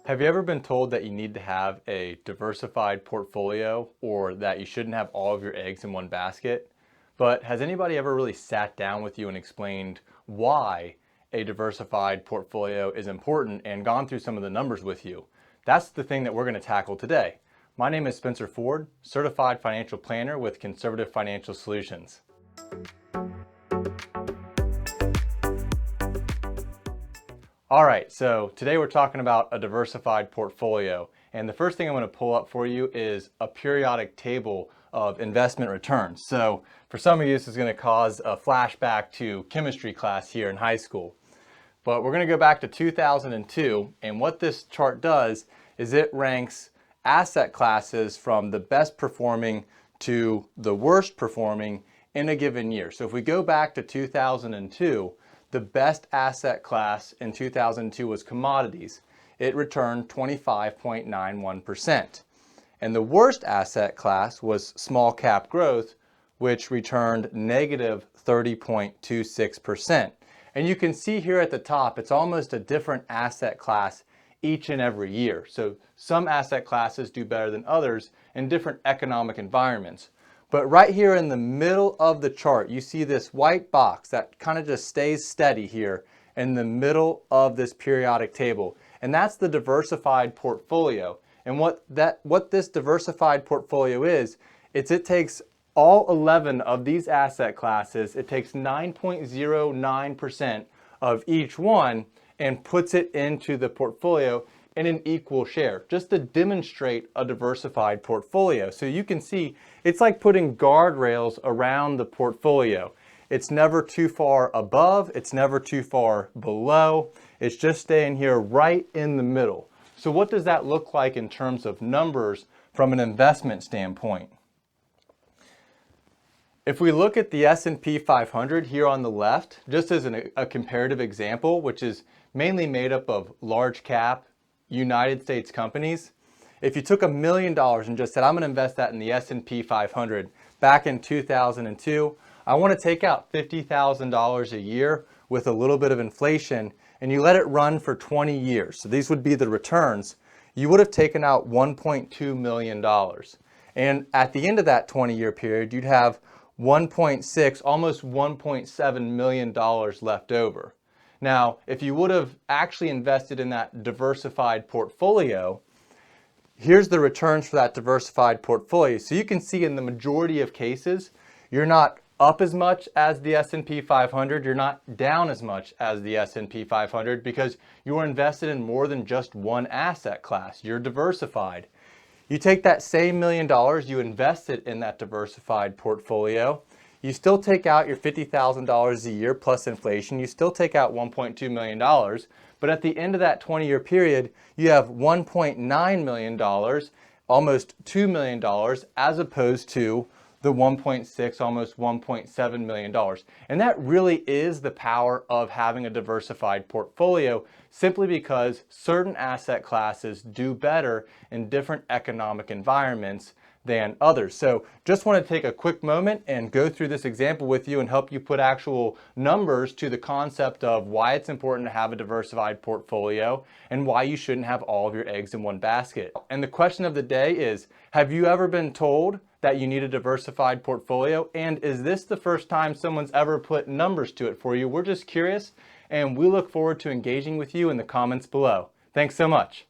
Have you ever been told that you need to have a diversified portfolio or that you shouldn't have all of your eggs in one basket? But has anybody ever really sat down with you and explained why a diversified portfolio is important and gone through some of the numbers with you? That's the thing that we're going to tackle today. My name is Spencer Ford, Certified Financial Planner with Conservative Financial Solutions. All right, so today we're talking about a diversified portfolio. And the first thing I'm going to pull up for you is a periodic table of investment returns. So for some of you, this is going to cause a flashback to chemistry class here in high school. But we're going to go back to 2002. And what this chart does is it ranks asset classes from the best performing to the worst performing in a given year. So if we go back to 2002, the best asset class in 2002 was commodities. It returned 25.91%. And the worst asset class was small cap growth, which returned negative 30.26%. And you can see here at the top, it's almost a different asset class each and every year. So some asset classes do better than others in different economic environments. But right here in the middle of the chart, you see this white box that kind of just stays steady here in the middle of this periodic table. And that's the diversified portfolio. And what this diversified portfolio is, it takes all 11 of these asset classes, it takes 9.09% of each one and puts it into the portfolio in an equal share, just to demonstrate a diversified portfolio. So you can see it's like putting guardrails around the portfolio. It's never too far above, it's never too far below. It's just staying here right in the middle. So what does that look like in terms of numbers from an investment standpoint? If we look at the S&P 500 here on the left, just as a comparative example, which is mainly made up of large cap United States companies, if you took $1 million and just said, I'm going to invest that in the S&P 500 back in 2002, I want to take out $50,000 a year with a little bit of inflation, and you let it run for 20 years. So these would be the returns. You would have taken out $1.2 million. And at the end of that 20-year period, you'd have 1.6, almost $1.7 million left over. Now, if you would have actually invested in that diversified portfolio, here's the returns for that diversified portfolio. So you can see in the majority of cases, you're not up as much as the S&P 500, you're not down as much as the S&P 500 because you are invested in more than just one asset class. You're diversified. You take that same $1 million you invested in that diversified portfolio, you still take out your $50,000 a year plus inflation, you still take out $1.2 million, but at the end of that 20-year period, you have $1.9 million, almost $2 million, as opposed to the 1.6, almost $1.7 million. And that really is the power of having a diversified portfolio, simply because certain asset classes do better in different economic environments than others. So just want to take a quick moment and go through this example with you and help you put actual numbers to the concept of why it's important to have a diversified portfolio and why you shouldn't have all of your eggs in one basket. And the question of the day is, have you ever been told that you need a diversified portfolio? And is this the first time someone's ever put numbers to it for you? We're just curious, and we look forward to engaging with you in the comments below. Thanks so much.